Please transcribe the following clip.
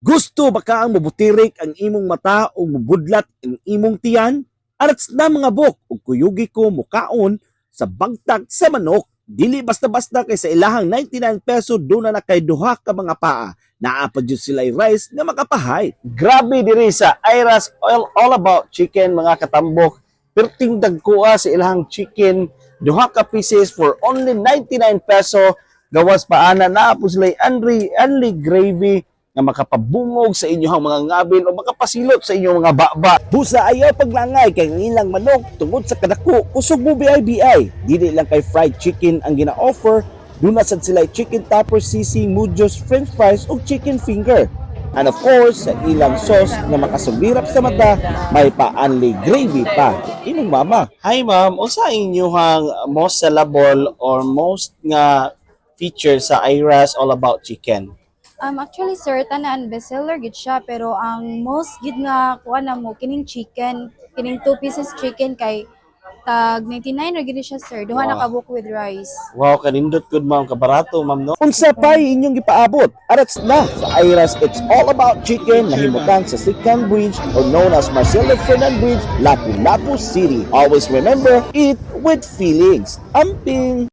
Gusto ba ka ang mabutirik ang imong mata o mubudlat ang imong tiyan? Arats na mga bok o kuyugi ko mukaon sa bagtag sa manok. Dili basta-basta kay sa ilahang 99 peso doon na kay duha ka mga paa. Naapad yun sila rice nga makapahay. Grabe diri sa Ira's All About Chicken mga katambok. Perting dagkuha sa ilahang chicken, duha ka pieces for only 99 peso. Gawas paana naapod sila only gravy nga makapabungog sa inyong mga ngabin o makapasilot sa inyong mga baba. Busa ayaw paglangay kay ilang manok tungod sa kadako kusog mo BIBI. Dili lang kay fried chicken ang gina-offer, duna sad sila chicken topper, sisig, mudjos, french fries ug chicken finger. And of course, sa ilang sauce nga makasubirap sa mata, may pa-only gravy pa. Imong mama. Hi ma'am, unsa inyong most sellable or most nga feature sa Ira's All About Chicken? Actually sir, tanan bestseller gid siya pero ang most gid nga kuha na mo kining chicken, kining 2 pieces chicken kay tag 99 ra gid siya sir. Duha na ka buok with rice. Wow, kanindot good ma'am, kabarato ma'am no. Unsa pa inyong gipaabot? Arats na sa Ira's It's All About Chicken na himutan sa Sikkan Bridge or known as Marcelo Fernan Bridge, Lapu-Lapu City. Always remember, eat with feelings. Amping!